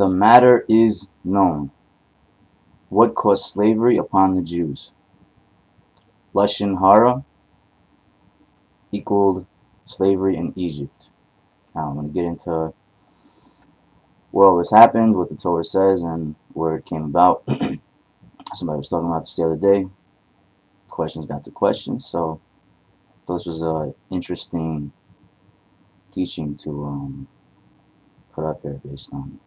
The matter is known. What caused slavery upon the Jews? Lashon Hara equaled slavery in Egypt. Now I'm going to get into where all this happened, what the Torah says, and where it came about. Somebody was talking about this the other day. Questions got to questions, so this was an interesting teaching to put up there based on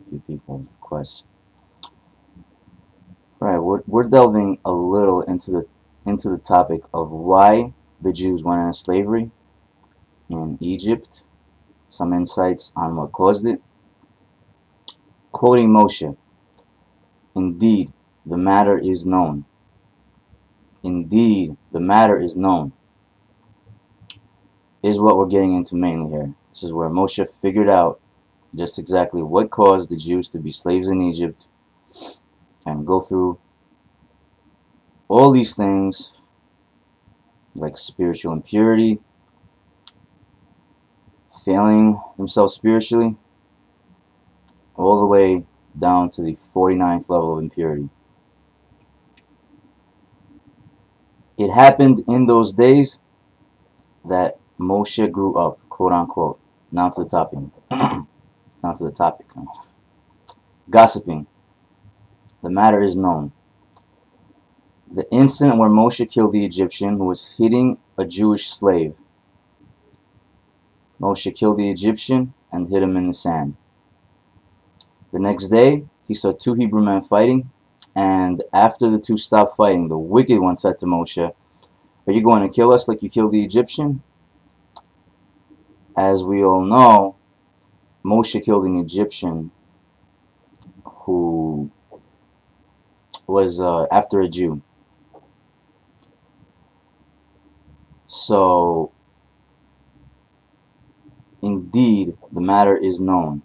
a few people's requests. Right, we're delving a little into the topic of why the Jews went into slavery in Egypt. Some insights on what caused it. Quoting Moshe, "Indeed, the matter is known." Indeed, the matter is known is what we're getting into mainly here. This is where Moshe figured out just exactly what caused the Jews to be slaves in Egypt and go through all these things like spiritual impurity, failing themselves spiritually, all the way down to the 49th level of impurity. It happened in those days that Moshe grew up, quote unquote. Now to the topic. Now to the topic. Gossiping. The matter is known. The incident where Moshe killed the Egyptian who was hitting a Jewish slave. Moshe killed the Egyptian and hid him in the sand. The next day, he saw two Hebrew men fighting, and after the two stopped fighting, the wicked one said to Moshe, "Are you going to kill us like you killed the Egyptian?" As we all know, Moshe killed an Egyptian who was after a Jew. So, indeed, the matter is known.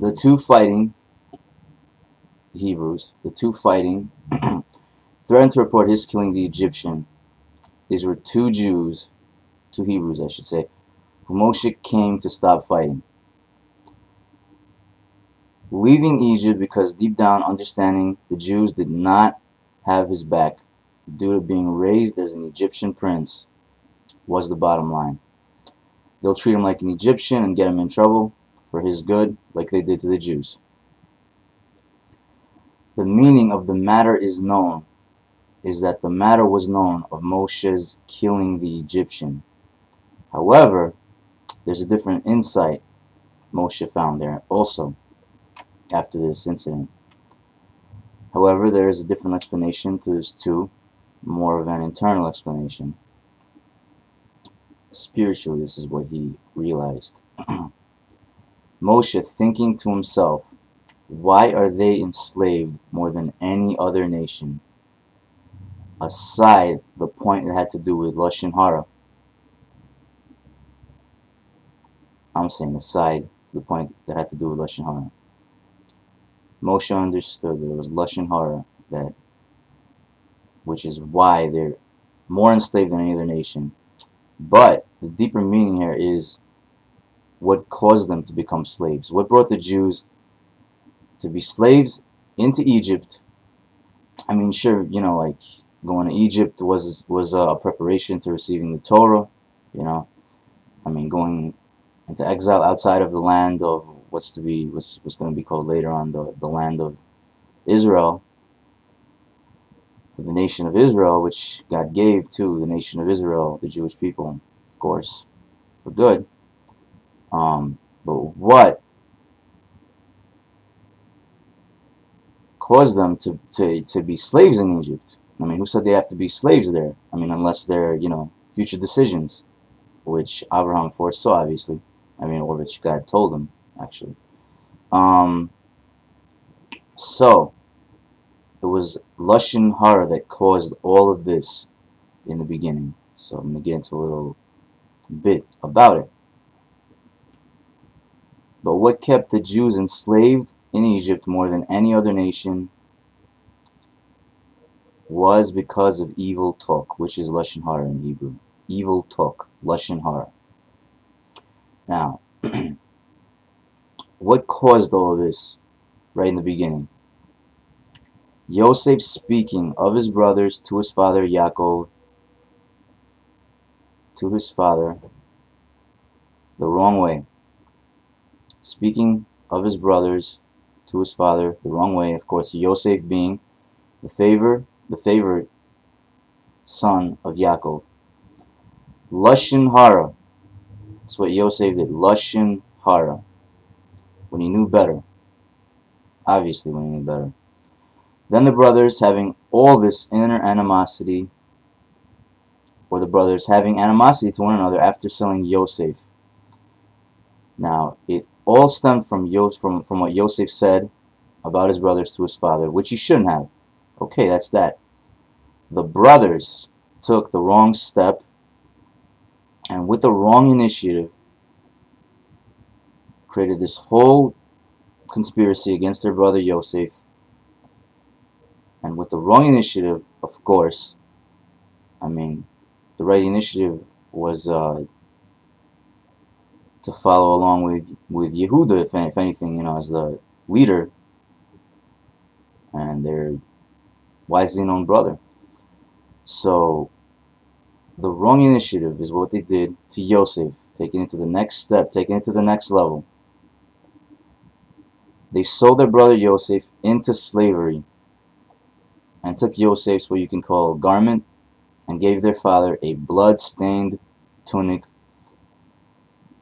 The two fighting Hebrews, threatened to report his killing the Egyptian. These were two Jews, two Hebrews I should say, who Moshe came to stop fighting. Leaving Egypt because deep down understanding the Jews did not have his back due to being raised as an Egyptian prince was the bottom line. They'll treat him like an Egyptian and get him in trouble for his good like they did to the Jews. The meaning of the matter is known is that the matter was known of Moshe's killing the Egyptian. However, there's a different insight Moshe found there also after this incident. However, there is a different explanation to this too, more of an internal explanation. Spiritually, this is what he realized. Moshe thinking to himself, why are they enslaved more than any other nation? Aside the point that had to do with Lashon Hara. I'm saying aside the point that had to do with Lashon Hara. Moshe understood that it was Lashon Hara which is why they're more enslaved than any other nation. But the deeper meaning here is what caused them to become slaves. What brought the Jews to be slaves into Egypt? I mean, sure, you know, like going to Egypt was a preparation to receiving the Torah. You know, I mean, going into exile outside of the land of what's going to be called later on the land of Israel, the nation of Israel, which God gave to the nation of Israel, the Jewish people, of course, for good. But what caused them to be slaves in Egypt? I mean, who said they have to be slaves there? I mean, unless they're, you know, future decisions, which Abraham foresaw, obviously. I mean, or which God told him, actually. So, it was Lashon Hara that caused all of this in the beginning. So I'm going to get into a little bit about it. But what kept the Jews enslaved in Egypt more than any other nation was because of evil talk, which is Lashon Hara in Hebrew. Evil talk, Lashon Hara. Now, What caused all of this right in the beginning? Yosef speaking of his brothers to his father Yaakov, to his father, the wrong way. Speaking of his brothers to his father the wrong way. Of course, Yosef being the favored son of Yaakov. Lashon Hara. That's what Yosef did. Lashon Hara. When he knew better. Obviously, when he knew better. Then the brothers, having all this inner animosity, or the brothers having animosity to one another after selling Yosef. Now, it all stemmed from what Yosef said about his brothers to his father, which he shouldn't have. Okay, that's that. The brothers took the wrong step, and with the wrong initiative, created this whole conspiracy against their brother Yosef. And with the wrong initiative, of course, I mean, the right initiative was to follow along with Yehuda, if anything, as the leader and their wisely known brother. So the wrong initiative is what they did to Yosef, taking it to the next step, taking it to the next level. They sold their brother Yosef into slavery and took Yosef's what you can call garment and gave their father a blood-stained tunic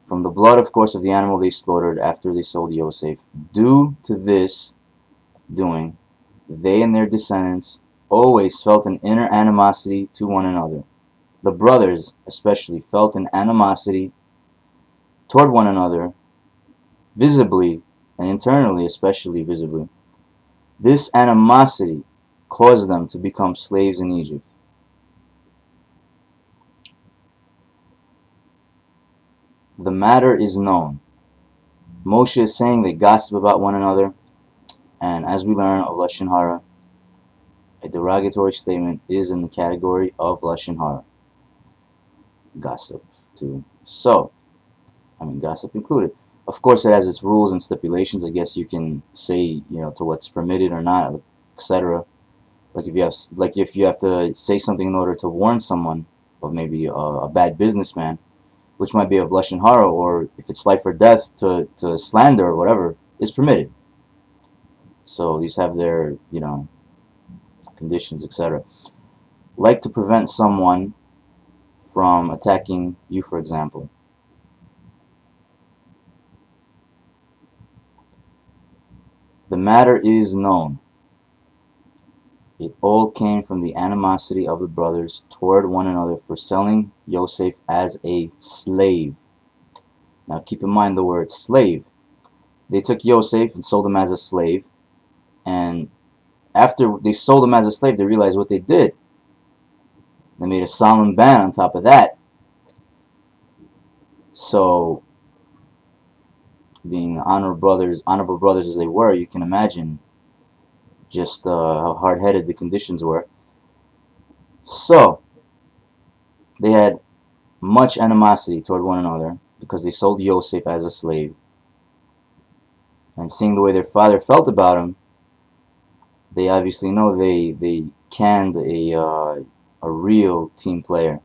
from the blood, of course, of the animal they slaughtered after they sold Yosef. Due to this doing, they and their descendants always felt an inner animosity to one another. The brothers especially felt an animosity toward one another, visibly and internally, especially visibly. This animosity caused them to become slaves in Egypt. The matter is known. Moshe is saying they gossip about one another, and as we learn of Lashon Hara, a derogatory statement is in the category of Lashon Hara. Gossip, too. So, gossip included. Of course, it has its rules and stipulations. I guess you can say, to what's permitted or not, etc. Like if you have to say something in order to warn someone of maybe a bad businessman, which might be of Lashon Hara, or if it's life or death to slander or whatever, is permitted. So these have their, conditions, etc. Like to prevent someone from attacking you, for example. The matter is known. It all came from the animosity of the brothers toward one another for selling Yosef as a slave. Now keep in mind the word slave. They took Yosef and sold him as a slave, and after they sold him as a slave, they realized what they did. They made a solemn ban on top of that. So, being honorable brothers as they were, you can imagine just how hard-headed the conditions were. So, they had much animosity toward one another because they sold Yosef as a slave. And seeing the way their father felt about him, they obviously know they canned a real team player.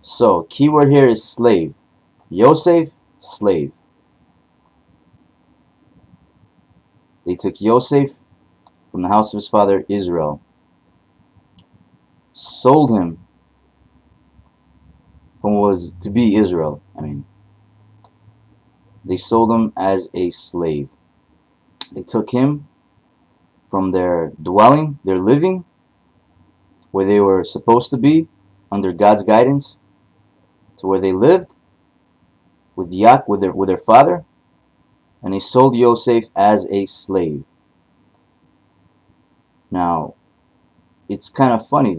So, keyword here is slave. Yosef, slave. They took Yosef from the house of his father Israel, sold him from what was to be Israel. They sold him as a slave. They took him from their dwelling, their living, where they were supposed to be under God's guidance, to where they lived with Yak, with their father, and they sold Yosef as a slave. Now, it's kind of funny.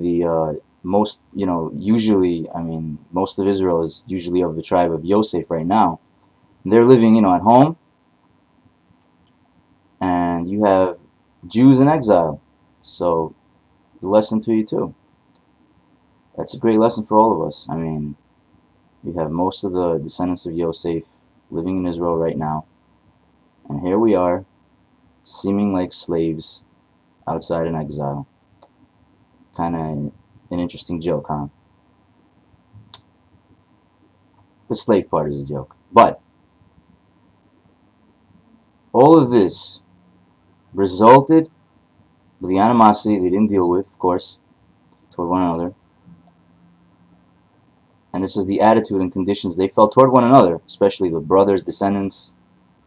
Most of Israel is usually of the tribe of Yosef right now. They're living, at home, and you have Jews in exile. So, the lesson to you too. That's a great lesson for all of us. We have most of the descendants of Yosef living in Israel right now, And here we are, seeming like slaves outside in exile. Kind of an interesting joke, huh? The slave part is a joke. But all of this resulted with the animosity they didn't deal with, of course, toward one another. And this is the attitude and conditions they felt toward one another, especially the brothers, descendants,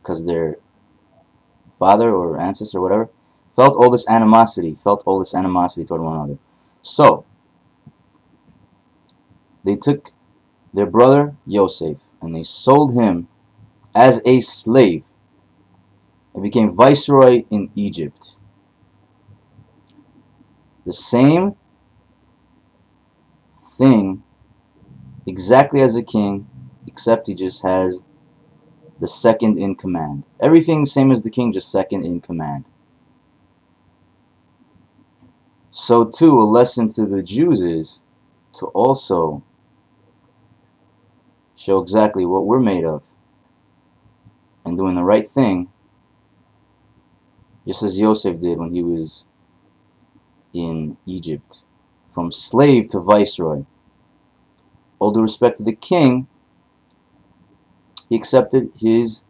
because their father or ancestor or whatever, felt all this animosity toward one another. So, they took their brother Yosef and they sold him as a slave and became viceroy in Egypt. The same thing exactly as a king, except he just has the second in command. Everything same as the king, just second in command. So too, a lesson to the Jews is to also show exactly what we're made of and doing the right thing, just as Yosef did when he was in Egypt, from slave to viceroy. All due respect to the king, he accepted his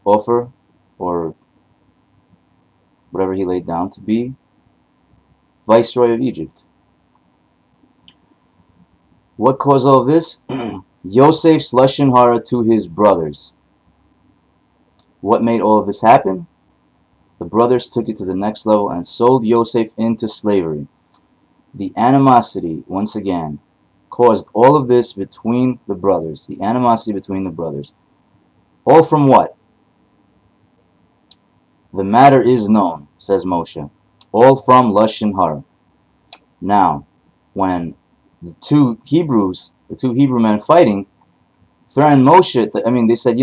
offer, or whatever he laid down, to be viceroy of Egypt. What caused all of this? Yosef's Lashon Hara to his brothers. What made all of this happen? The brothers took it to the next level and sold Yosef into slavery. The animosity, once again, caused all of this between the brothers. The animosity between the brothers. All from what? The matter is known, says Moshe. All from Lashon Hara. Now, when the two Hebrew men fighting, threatened Moshe, they said,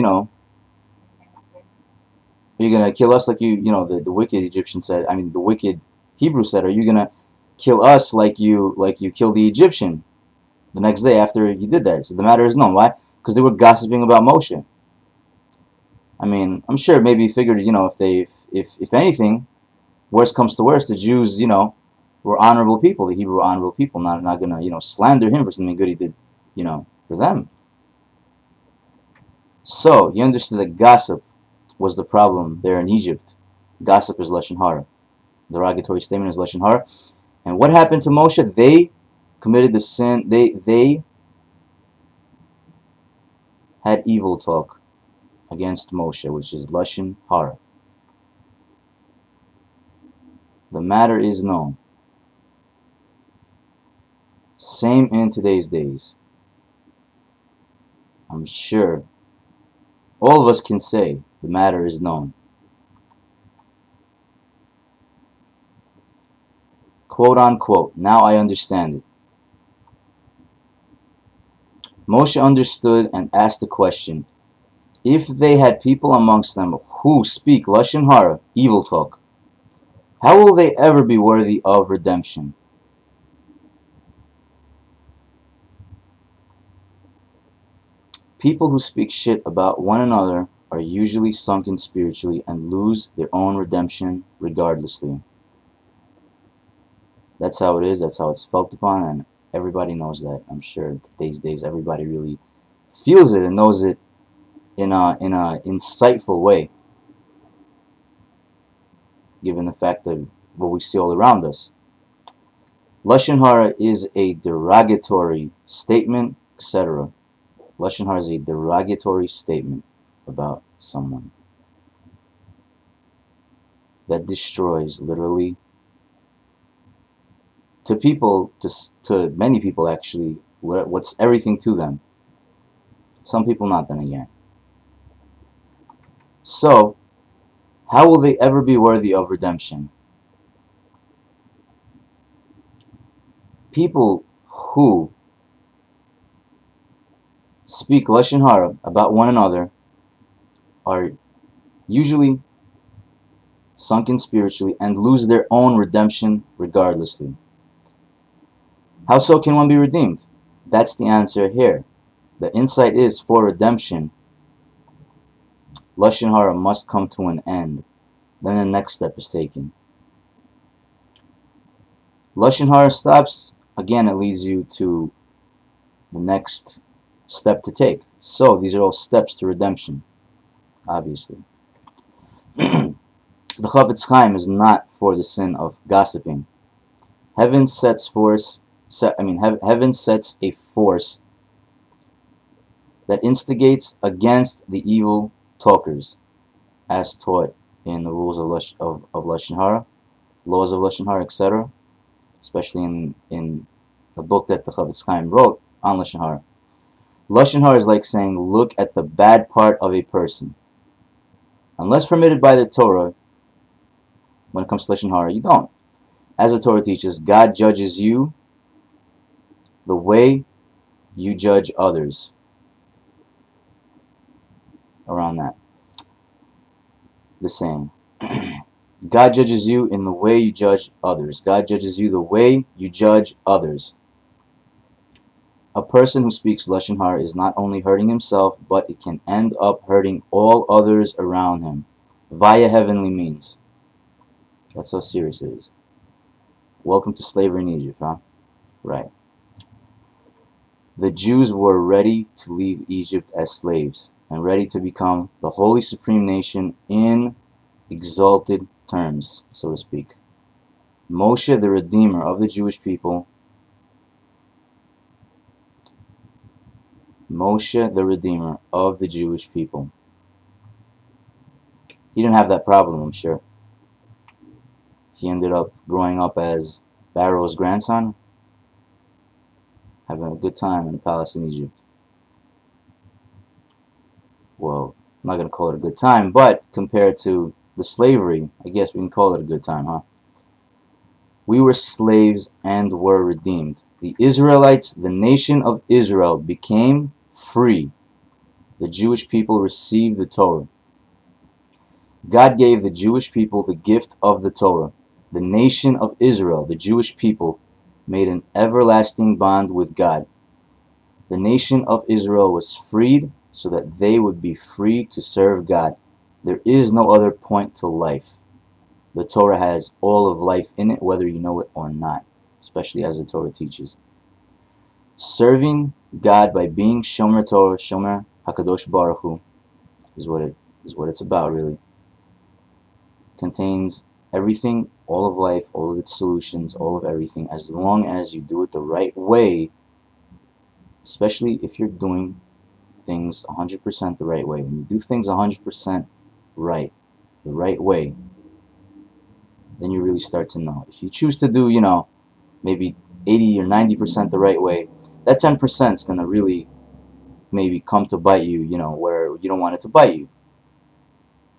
are you going to kill us like the wicked Egyptian said, the wicked Hebrew said, are you going to kill us like you killed the Egyptian the next day after you did that? So the matter is known. Why? Because they were gossiping about Moshe. I'm sure maybe he figured, if anything, worst comes to worst, the Jews, were honorable people. The Hebrew were honorable people, not going to, slander him for something good he did, for them. So, you understood that gossip was the problem there in Egypt. Gossip is Lashon Hara. Derogatory statement is Lashon Hara. And what happened to Moshe? They committed the sin. They had evil talk against Moshe, which is Lashon Hara. The matter is known. Same in today's days. I'm sure all of us can say the matter is known. Quote unquote, now I understand it. Moshe understood and asked the question, if they had people amongst them who speak Lashon Hara, evil talk, how will they ever be worthy of redemption? People who speak shit about one another are usually sunken spiritually and lose their own redemption regardlessly. That's how it is, that's how it's felt upon, and everybody knows that. I'm sure today's days everybody really feels it and knows it in a insightful way, given the fact of what we see all around us. Lashon Hara is a derogatory statement, etc. Lashon Hara is a derogatory statement about someone that destroys, literally, to people, to many people actually, what's everything to them. Some people not, then again. So, how will they ever be worthy of redemption? People who speak Lashon Hara about one another are usually sunken spiritually and lose their own redemption regardlessly. How so can one be redeemed? That's the answer here. The insight is, for redemption, Lashon Hara must come to an end. Then the next step is taken. Lashon Hara stops, again it leads you to the next step to take. So these are all steps to redemption, obviously. The Chavetz Chaim is not for the sin of gossiping. Heaven sets heaven sets a force that instigates against the evil talkers, as taught in the rules of Lashon Hara, laws of Lashon Hara, etc., especially in the book that the Chavetz Chaim wrote on Lashon Hara. Lashon Hara is like saying, look at the bad part of a person. Unless permitted by the Torah, when it comes to Lashon Hara, you don't. As the Torah teaches, God judges you the way you judge others. Around that. The saying. God judges you in the way you judge others. God judges you the way you judge others. A person who speaks Lashon Hara is not only hurting himself, but it can end up hurting all others around him. Via heavenly means. That's how serious it is. Welcome to slavery in Egypt, huh? Right. The Jews were ready to leave Egypt as slaves and ready to become the holy supreme nation in exalted terms, so to speak. Moshe, the redeemer of the Jewish people, Moshe, the redeemer of the Jewish people. He didn't have that problem, I'm sure. He ended up growing up as Pharaoh's grandson, having a good time in the palace in Egypt. Well, I'm not going to call it a good time, but compared to the slavery, I guess we can call it a good time, huh? We were slaves and were redeemed. The Israelites, the nation of Israel, became free. The Jewish people received the Torah. God gave the Jewish people the gift of the Torah. The nation of Israel, the Jewish people, made an everlasting bond with God. The nation of Israel was freed so that they would be free to serve God. There is no other point to life. The Torah has all of life in it, whether you know it or not, especially as the Torah teaches. Serving God by being Shomer Torah, Shomer HaKadosh Baruch Hu, is what it's about, really. Contains everything, all of life, all of its solutions, all of everything, as long as you do it the right way, especially if you're doing things 100% the right way. When you do things 100% right, the right way, then you really start to know. If you choose to do, maybe 80 or 90% the right way, that 10% is going to really maybe come to bite you, where you don't want it to bite you.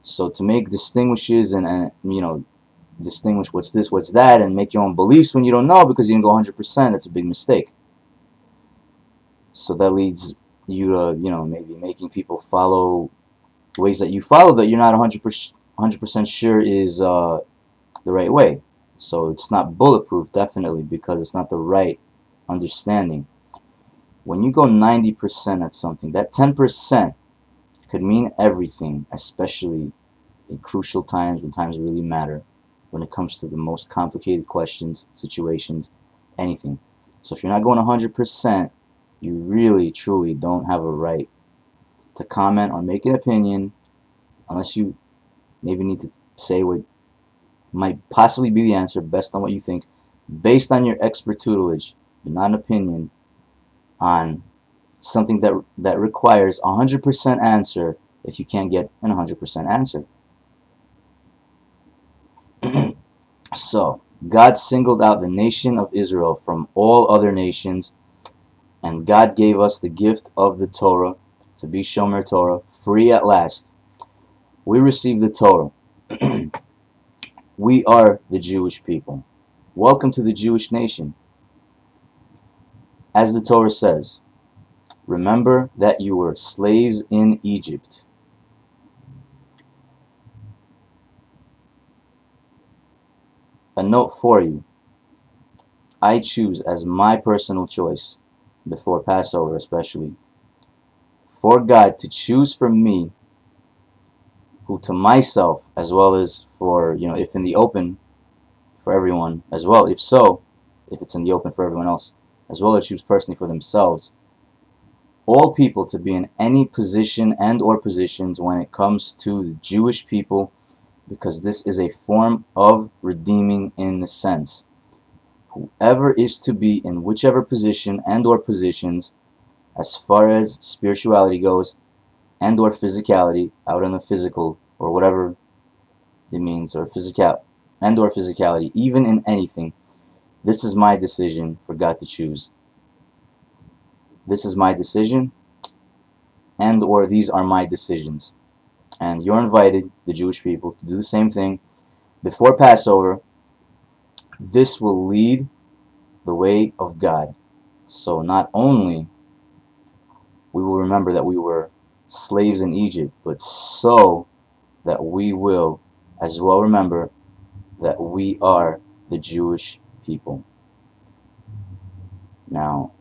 So to make distinguishes and distinguish what's this, what's that, and make your own beliefs when you don't know because you didn't go 100%, that's a big mistake. So that leads you to, maybe making people follow ways that you follow that you're not 100% sure is the right way. So it's not bulletproof, definitely, because it's not the right understanding. When you go 90% at something, that 10% could mean everything, especially in crucial times, when times really matter, when it comes to the most complicated questions, situations, anything. So if you're not going 100%, you really, truly don't have a right to comment or make an opinion, unless you maybe need to say what might possibly be the answer based on what you think, based on your expert tutelage, but not an opinion on something that requires 100% answer if you can't get an 100% answer. So, God singled out the nation of Israel from all other nations, and God gave us the gift of the Torah to be Shomer Torah, free at last. We received the Torah. We are the Jewish people. Welcome to the Jewish nation. As the Torah says, remember that you were slaves in Egypt. A note for you. I choose as my personal choice, before Passover especially, for God to choose for me to myself, as well as for, if in the open for everyone as well. If so, if it's in the open for everyone else, as well as choose personally for themselves, all people to be in any position and or positions when it comes to the Jewish people, because this is a form of redeeming in the sense. Whoever is to be in whichever position and or positions, as far as spirituality goes, and or physicality, out in the physical, or whatever it means, or physical and or physicality, even in anything, this is my decision for God to choose. This is my decision, and or these are my decisions. And you're invited, the Jewish people, to do the same thing before Passover. This will lead the way of God. So not only we will remember that we were slaves in Egypt, but so that we will as well remember that we are the Jewish people. Now,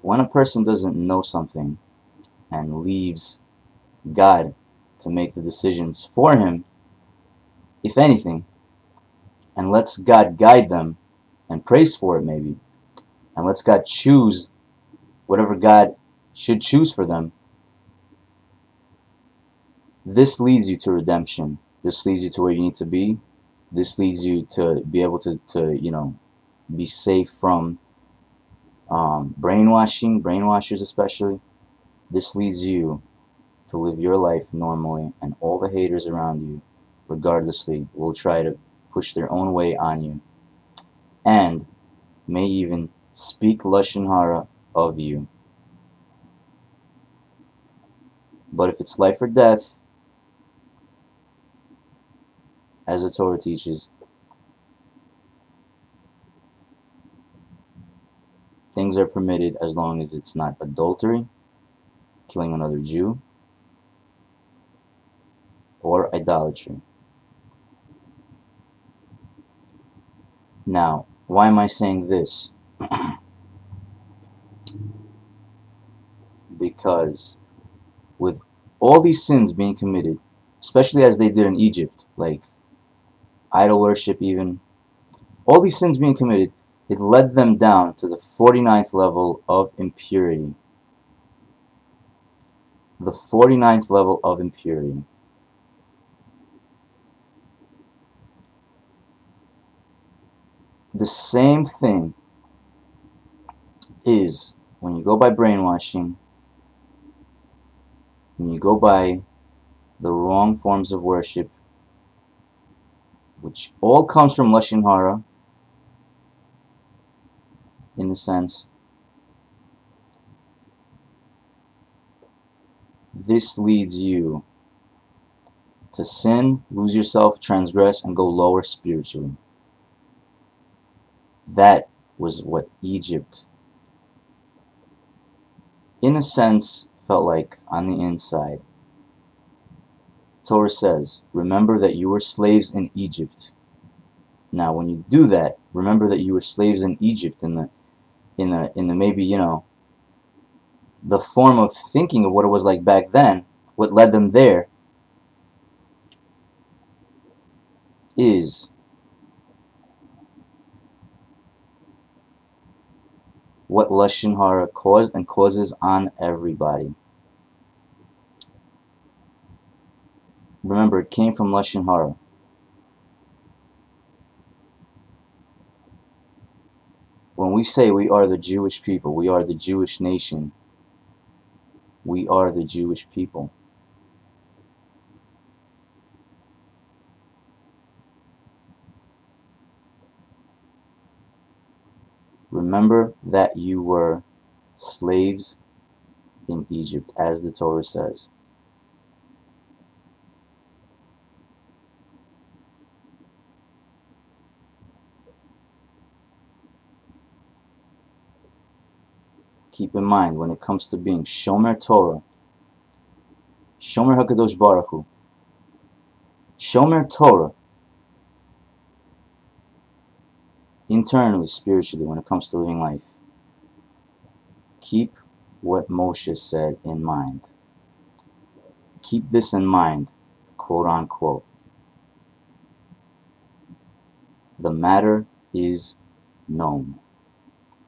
when a person doesn't know something and leaves God to make the decisions for him, if anything, and lets God guide them and prays for it maybe, and lets God choose whatever God should choose for them, this leads you to redemption. This leads you to where you need to be. This leads you to be able to be safe from brainwashers especially. This leads you to live your life normally, and all the haters around you, regardlessly, will try to push their own way on you, and may even speak Lashon Hara of you. But if it's life or death, as the Torah teaches, things are permitted as long as it's not adultery, killing another Jew, or idolatry. Now, why am I saying this? Because with all these sins being committed, especially as they did in Egypt, like idol worship even, all these sins being committed, it led them down to the 49th level of impurity. The 49th level of impurity. The same thing is when you go by brainwashing, when you go by the wrong forms of worship, which all comes from Lashon Hara, in a sense, this leads you to sin, lose yourself, transgress, and go lower spiritually. That was what Egypt, in a sense, felt like on the inside. Torah says, remember that you were slaves in Egypt. Now, when you do that, remember that you were slaves in Egypt in the maybe, the form of thinking of what it was like back then. What led them there is what Lashon Hara caused and causes on everybody. Remember, it came from Lashon Hara. When we say we are the Jewish people, we are the Jewish nation, we are the Jewish people. Remember that you were slaves in Egypt, as the Torah says. Keep in mind, when it comes to being Shomer Torah, Shomer HaKadosh Baruch Hu, Shomer Torah, internally, spiritually, when it comes to living life, keep what Moshe said in mind. Keep this in mind. quote unquote. The matter is known.